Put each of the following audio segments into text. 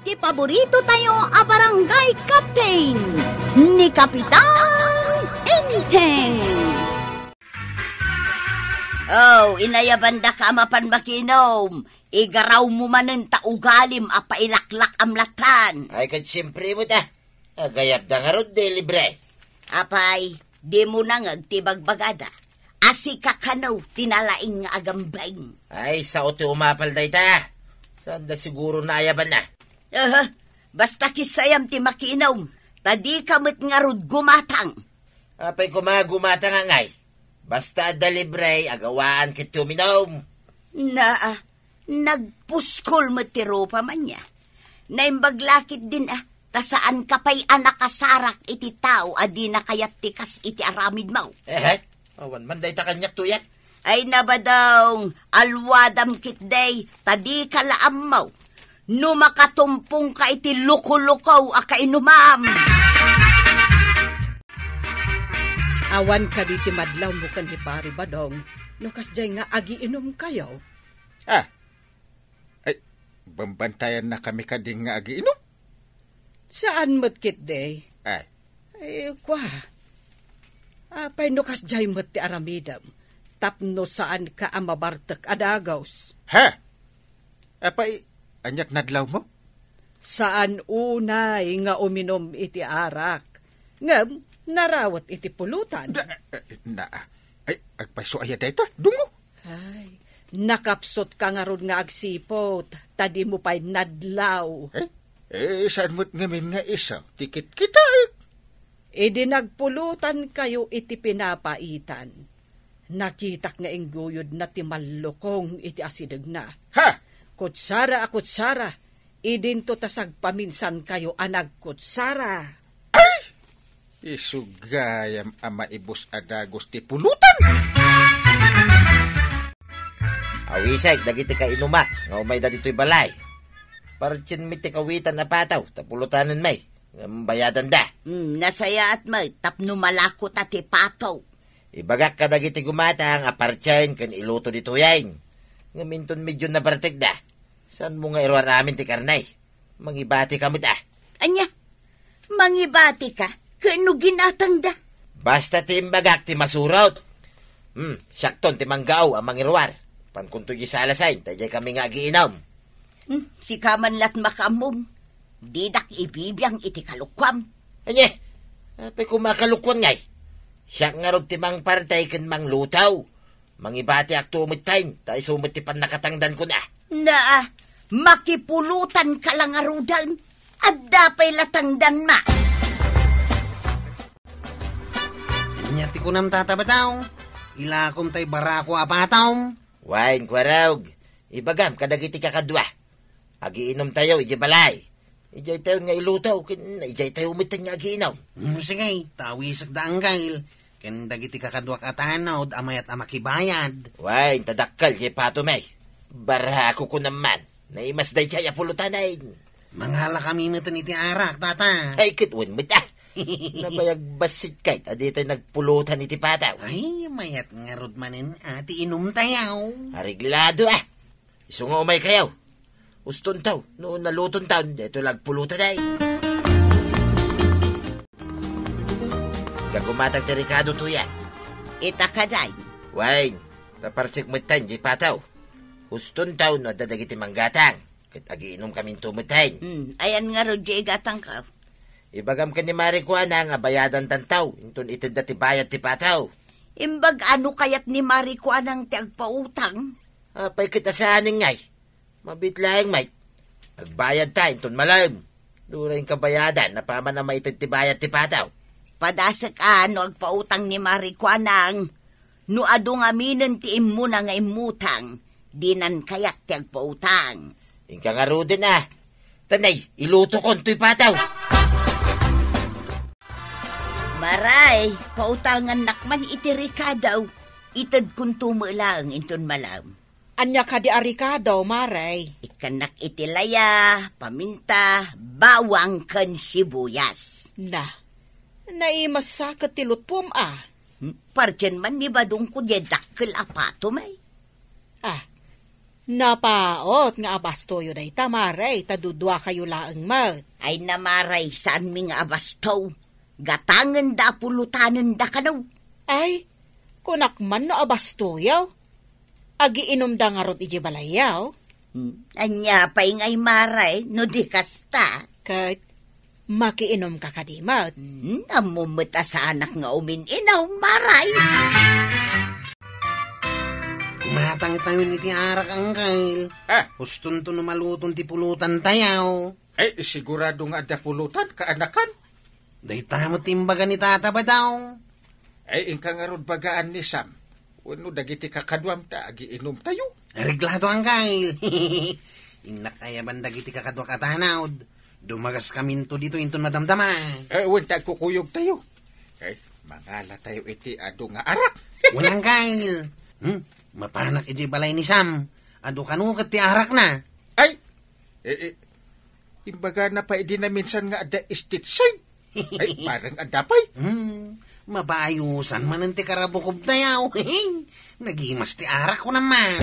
ti paborito tayo a barangay captain ni Kapitan Enteng. Oh, inayabanda ka mapan makinom. Igaraw mo manen taugalim a pailaklak amlatan. Ay, kad siyempre mo ta. Agayap da nga ron, de libre. Apay, di mo na ngagtibagbagada. Asi kakanaw, tinalaing nga agambaing. Ay, sa oto umapal day ta. Saan da siguro naayaban na? Basta kisayam ti makinom. Tadi kamit nga rod gumatang. Apay kumagumatang nga ngay. Basta da libre, agawaan kit tuminom. Nagpuskol matiro pa man niya. Naimbaglakit din tasaan ka pa'y anak kasarak iti tao adi na kayat tikas iti aramid mo. Awan man day ta kanyak tuyak. Ay nabadaw, alwadam kit day, tadi ka laam mo. Numakatumpong ka iti luko-lukaw a kainumam. Awan ka di ti madlaw mo kan hipari badong, nukas jay nga agiinom kayo. Ay, bambantayan na kami kading nga agiinom. Saan mo't kit day? Ay, kwa. Apay nukas jay mo't ti aramidam, tapno saan ka amabartak adagaws. Apay, anyak nadlaw mo? Saan unay nga uminom iti arak? Ngam, narawat iti pulutan. Ay, agpaiso ayat ito, dungo. Ay, nakapsot ka nga ron nga agsipot, tadi mo pa'y nadlaw. Saan mo't ngamin nga isa, tikit kita Idi nagpulutan kayo iti pinapaitan. Nakitak nga ingguyod na ti malukong iti asidag na. Kutsara, idin to tasag paminsan kayo anag kutsara. Isugayam ama ibus adagos ti pulutan. Awisay, dagiti ka inumak, nga umay da dito'y balay. Parchin mi ti kawitan na pataw, tapulutanan may, bayadan da. Nasaya at may, tapno malakot at ipataw. Ibagak ka dagiti gumatang, aparchin kan iluto dito yain. Ngaminton medyo na bartek da. Saan mo nga iruar amin ti karnay? Mangibati ka mo da. Anya, mangibati ka? Kano ginatang da? Basta ti imbagak ti masurot. Syakton ti manggaw ang mangiruar. Pankunto di sa alasay, tajay kami nga agiinom. Si kaman lat makamum. Didak ibibiyang iti kalukwam. Anye, apay kumakalukwam ngay. Siya nga rog ti mang partay kan mang lutaw. Mangibati ak tumitain, tayo sumitipan nakatangdan ko na. Makipulutan ka lang arudan, at dapay latangdan na. Nyati ko nam tatabataw, ilakom tay barako apataw. Wain kwarog, ibagam kadagiti kakadwa. Agiinom tayo, iji balay. Ijay tayo nga ilutaw, ijay tayo umitan nga agiinom. Sige, tawisak da ang kail. Ken dagiti kakadwa katanod, amayat amakibayad. Wain, tadakkal, iji pato may. Barako ko naman, naimas day jaya pulutanin. Manghala kami mitan iti arak, tata. Ay, kitwan mo ta. Nabayag basit kahit adi tayo nagpulutan iti pataw. Ay, mayat nga rod manin ati inom tayaw. Ariglado Iso nga umay kayaw. Uston taw, noon naluton taon, dito lagpulutan ay. Kagumatag ti Ricardo to yan. Itakaday. Wain, tapartsik mo tayo, di pataw. Uston taon, no dadagiti manggatang. Kat agiinom kaming tumitain. Ayan nga ro, di gatang ka. Ibagam ka ni Maricuana nga bayadan tantaw. Intun itid na ti bayad ti pataw. Imbag ano kayat ni Maricuana ang ti agpautang? Apay kita sa aning ngay. Mabitlaeng may. Agbayad ta, intun malam. Duraing kabayadan na paman na maitid ti bayad ti pataw. Padasak ano agpautang ni Maricuana ang no ado nga minen ti imuna nga imutang. Dinan kayat ti agpautang. Ingka nga rudin Tanay, iluto ko nto'y pataw. Maray, pautangan nakman iti Ricardo. Itad kung tumulang inton malam. Anya ka di arikadaw, Maray. Ikanak iti laya, paminta, bawang kan sibuyas. Naimasakat ti lutpom Parjan man ni badong ko di dakkel apato may. Napaot nga abastoyo day tamaray, tadudwa kayo laang mat. Ay namaray, saan mi nga abastaw? Gatangan da pulutanan da kanaw. Ay, kunakman no abastoyaw. Agiinom da nga rot iji balayaw. Anya pa'y ngay maray, no di kasta. Kat, makiinom ka kadimat. Namumata sa anak nga umin-inaw, maray. Kumatangit-tangit iti arak ang kail. Huston to no maluton ti pulutan tayaw. Ay, sigurado nga ada pulutan, kaanakan. Day tamo timbaga ni tata ba daw? Ay, ingka nga rod bagaan ni Sam. Uno, dagiti kakadwam ta, agiinom tayo. Reglado ang kail. Inak kaya ban dagiti kakadwa katanawd. Dumagas kaminto dito inton madamdama. Wanta kukuyog tayo. Ay, mangala tayo iti ado nga arak. Walang kail. Mapanak iti balay ni Sam. Ado kanukat ti arak na. Ay, imbaga na pa idi na minsan nga ada istitsay. Ay, parang adapay. Mabayusan man ti karabukob tayaw. Nagimas ti arak ko naman.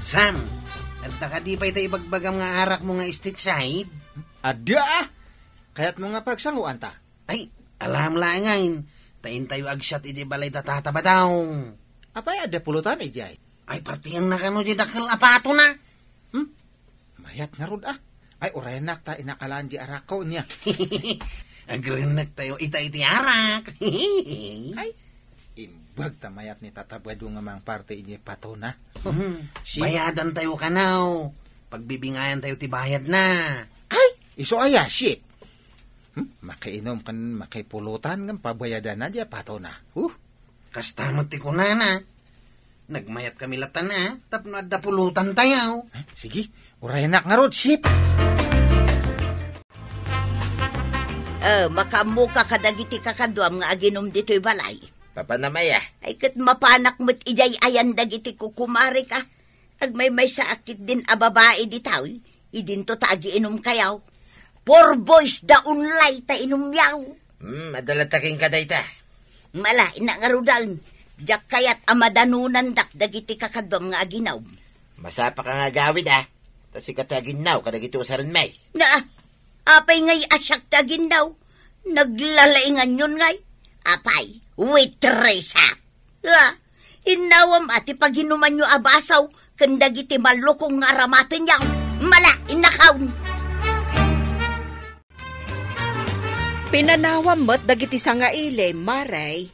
Sam, adda ka di pa ita ibagbagam nga arak mo nga istitsay? Ada. Kaya't mo nga pagsanguan ta. Ay, alam lang ngayon. Tain tayo agsyat iti balay tatata ba daw? Apay ada pulutan ijay. Ay, partiyang nakano di dakil apato na. Mayat nga rod Ay, orayanak ta inakalaan di arakaw niya. Agrenak tayo iti arak. Ay, imbag ta mayat ni tatabado nga mang parte inye pato na. Bayadan tayo kanaw. Pagbibingayan tayo ti bayad na. Ay, iso aya, shit. Makainom kan makipulutan ng pabayadan na diya pato na. Kastamot ti kunana. Nagmayat kami latan tapno adda pulutan tayo. Sige, orayanak nga rod, ship. Makamuka kadagiti kakadwam nga aginom dito'y balay. Papanamaya. Ay kat mapanak mo't ijay ayan dagiti kukumari ka. Agmay sa akit din a babae ditaw. Idin to tagiinom kayaw. 4 boys da unlay ta inom yaw. Madalataking ka dayta. Mala, inangarudan. Diyak kayat amadanunan dak dagiti kakadwam nga aginaw. Masapa ka nga gawid Tas ikataginaw kadagiti usaran may. Apay ngay asyak taginaw. Naglalaingan yun ngay. Apay, waitress Inawam ati paginuman nyo abasaw. Kandagiti malukong nga ramatin yaw. Mala, inakaw. Pinanawam mo't dagiti nga ile, maray.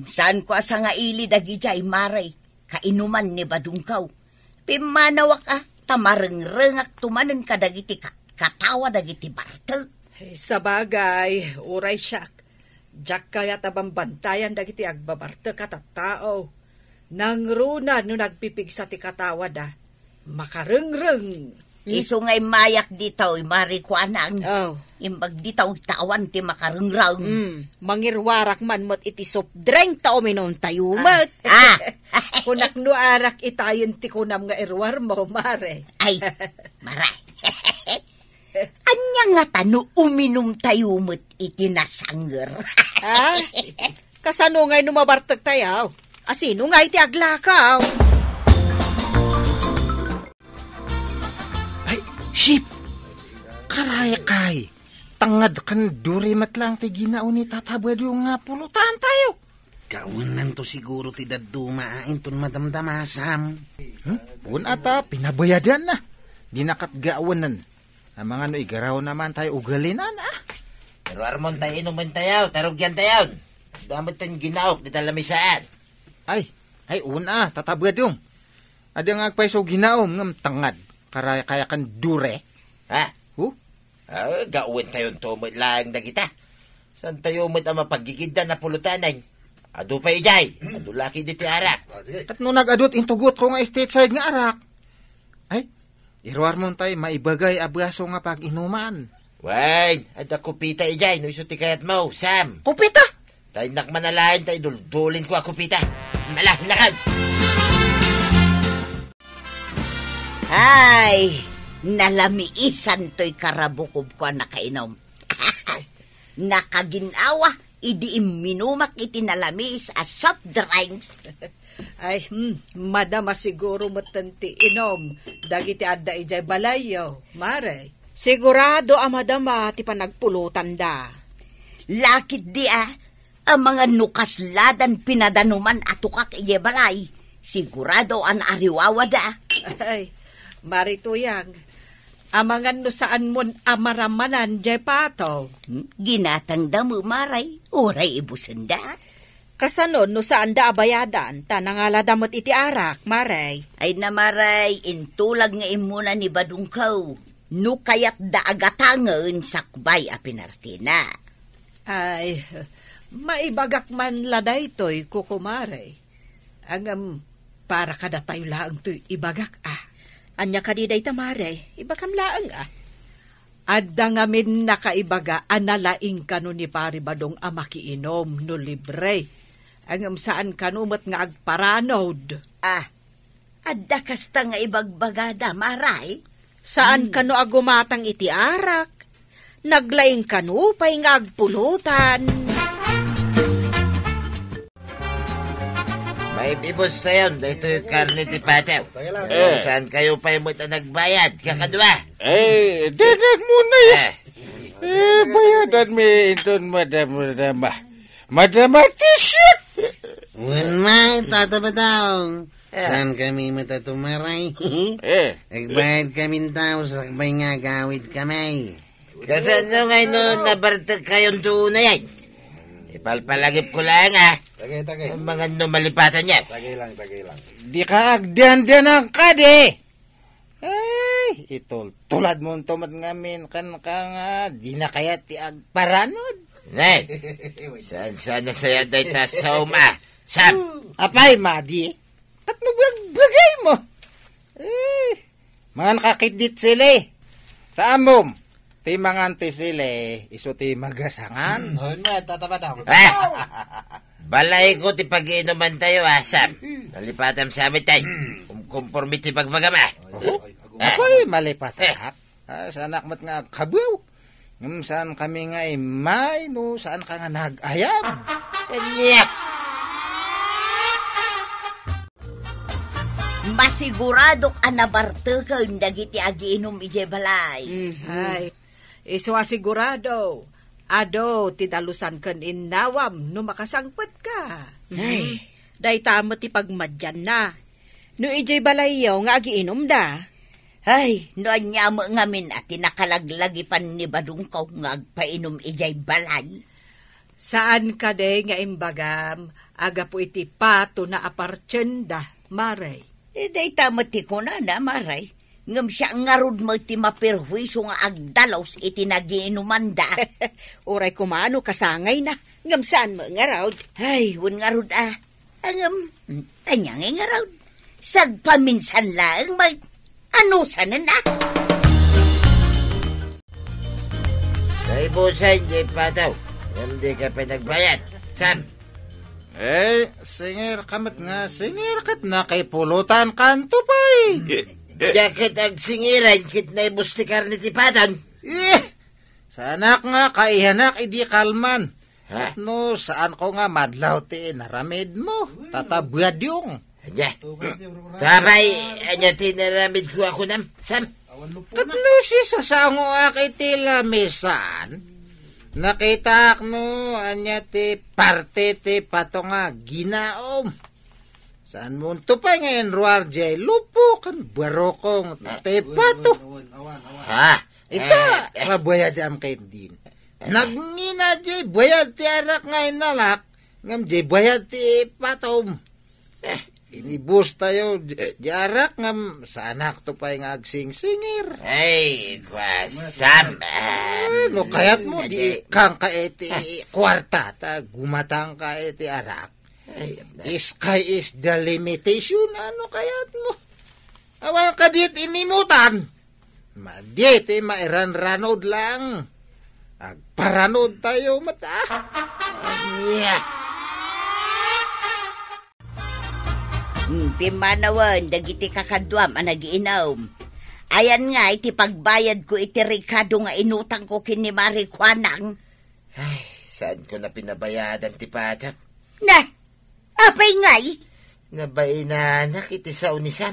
Saan ko asa nga ili dagijay, maray? Kainuman ni badungkaw. Pimanawak tamareng-rengak tumanen ka dagiti katawa dagiti bartel. Sa bagay, uray siyak. Diyak kaya tabambantayan dagiti agbabarte katattao. Nangruna no nagpipig sa ti katawa makareng-reng. Iso ngay mayak ditaw, mari ko anang. Imbag ditaw tawan ti makarengrang. Mangirwarak man mo't iti soft drink ta uminom tayo mat. Kunak no arak itayin ti kunam nga irwar mo, mare. Ay, maray. Anya nga tano uminom tayo mo't iti nasangger. Kasano ngay numabartag tayo? Asino nga iti aglakaw? Ay, ship! Karay-kay! Tangad kan duri matlang ti ginao ni tatabad yung nga pulutan tayo. Kaunan to siguro ti daduma inton madamdamasam. Pun ata, pinabayadan na. Di nakatgaawanan. Ang mga igaraw naman tayo ugalinan Pero armon tayo inumin tayo, tarog yan tayo. Damot tan ginaok di talamisaan. Ay, una, tatabad yung. Ada nga agpaiso ginaom ngam tangad. Kaya kan dure. Gawin tayo tumot lang na kita. San tayo mo't ang mapagigida na pulutanan? Ado pa ijay. Ado laki di ti arak. At nung nag-adot, intugot ko nga estate side nga arak. Ay, irwar mo tayo maibagay abraso nga pag-inuman. Wain, ada kupita ijay. No iso ti kayat mo, Sam. Kupita? Tayo nakmanalayan tayo, duldulin ko a kupita. Malak. Ay, nalamiisan to'y karabukob ko nakainom. Nakaginawa, idi minumak iti nalamis as soft drinks. Ay, madama siguro matanti inom. Dagiti adda ijay balayo, mare. Sigurado madama ti panagpulutan da. Lakit di ang mga nukasladan pinadanuman atukak ijay balay. Sigurado an ariwawa da. Ay, marituyang. Amangan no saan mon amaramanan jay pato. Ginatang damo maray, oray ibusan da. Kasanon no saan da abayadan, tanangala damot iti arak, maray. Ay na maray, intulag nga imuna ni Badungkaw. No kayat da agatangan sakbay a pinartina. Ay, maibagak man laday to'y kukumaray. Ang para kada tayo laang to'y ibagak Anya kadiday tamaray, ibakam laang Adda ngamin nakaibaga analaing kano ni Pari Badong makiinom no libre. Ang saan kanumat nga agparanod. Adda kasta nga ibagbagada, maray. Saan kano agumatang iti arak? Naglaing kano pa'y nga agpulutan. May bibos na yun. Dito yung karne ti Pataw. Saan kayo pa yung nagbayad? Kakadwa? Dinag muna yan. Bayadan mi iton madama. Madama t-shirt. Wanmay, tatabataw. Saan kami matatumaray? Nagbayad kami tao sa sakbay nga gawid kamay. Kasan nyo ngayon no nabartag kayong tuuna yan? Ipalpalagip ko lang Tagay. ang mga numalipatan niya. Tagay lang. Di ka agdan-dan ang kade. Ay, itol. Tulad mo tumat ngamin kan ka nga. Di na kaya ti agparanod. Nay, saan na saya day ta sa Sam! Apay, madi. Kat nagbagay mo. Eh, mga nakakidit sila. Taamom. Ti manganti sila. Iso ti magasangan. Wanmay, tatabataw. Balay ko ti pag-iinuman tayo, Sam. Nalipatan sa amin tayo. Kumpormi ti pagbagama. Apay, malipatap. Sa anak mat nga kabaw. Saan kami nga may, no? Saan ka nga nag-ayam? Kanya! Masigurado ka na bartakan dagiti agiinom ije balay. Ay, iswa sigurado. Ado, tidalusan kan innawam no makasangpet ka. Ay, day tamo ti pagmadyan na. No ijay balayaw nga agiinom da. Ay, no anya mo ngamin at tinakalaglagi ni Badungkaw nga agpainom ijay balay. Saan ka day nga imbagam, aga po iti pato na apartsenda, maray. Day tamo ti ko na, maray. Ngam siya ngarud mo ti mapirhuiso nga agdalaws iti nagiinuman da. Uray kumano kasangay na, ngam saan mo ngarod? Ay, wun ngarud Angam, anyang ngarud. Sagpaminsan lang, ano sana na? Naibusan, Jay Pataw. Hindi ka pa nagbayad. Sam! Singir kamat nga. Singir kat na kay pulutan kanto pa'y. Jacket ang singiran, kit na ibusti karni ti Patan. Sa anak nga, kaihanak, idi kalman. Ha? No, saan ko nga madlaw ti naramid mo. Tatabuyad yung. Anya, tabay, anya tinaramid ko ako nam, Sam. Katno si sasango akiti lamisan. Nakita no, anya ti parte ti pato nga ginaom. Saan mo ito pa ngayon, Ruar J. Lupo kan barokong ti pato. Ha? Ita, mabayad am kay din. Nagngina J, bayad ti anak ngayon nalak. Ngam J, bayad ti patom. Inibus tayo, jarak ngam sa anak to pa yung agsing-singir. Ay, Sam. No, kaya't mo, di kang kaeti kwarta, ta gumatang kaeti arak. Sky is the limitation, ano kaya't mo? Awan ka dit inimutan. Madit, mairan-ranod lang. Agparanod tayo, mata. Yeah. Pimanawan, dagiti kakadwam ang nagiinom. Ayan nga, iti pagbayad ko iti Ricardo nga inutang ko kini Marikwanang. Ay, Saan ko na pinabayadan ti Pata? Na, apay ngay. Nabay na nakitisaw ni Sam.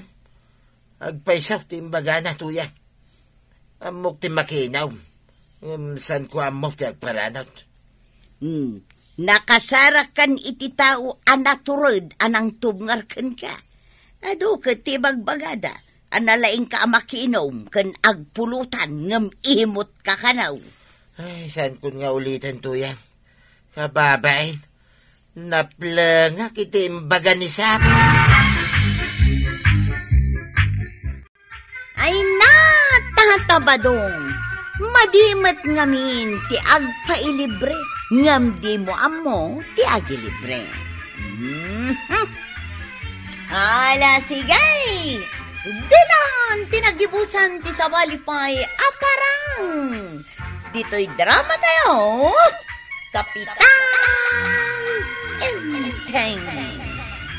Agpaisaw ti imbaga na tuya. Amok ti makinaw. San ko amok ti agparanot. Nakasarakan iti tao anaturod anang tubngarkan ka. Ado ka ti bagbagada. Analaing ka makinom kan agpulutan ngam imot ka kanaw. Ay, saan ko nga ulitan tuya? Kababain. Naplanga kiti imbaga ni Sam. Ay natatabadong. Madimat ngamin ti agpailibre. Ngam di mo amo ti agilibre. Ala sigay! Dinan tinagibusan ti sawalipay aparang. Dito'y drama tayo. Kapitan Enteng.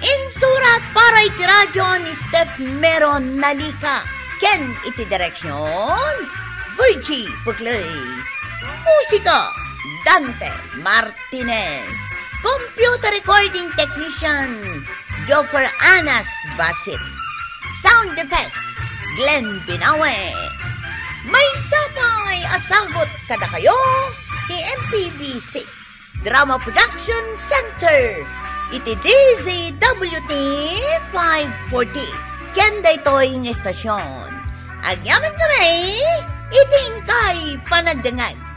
Insurat para iti radyo ni Step Meron Nalika. Ken iti direksyon Virgie Puglay. Musika Dante Martinez. Computer recording technician Joffer Anas Basit. Sound effects Glenn Binawe. May sapay asagot kada kayo ti MPBC Drama Production Center iti DZWT 540 kenda ito'y ng estasyon. Agyaman kami iting kay panagdangan.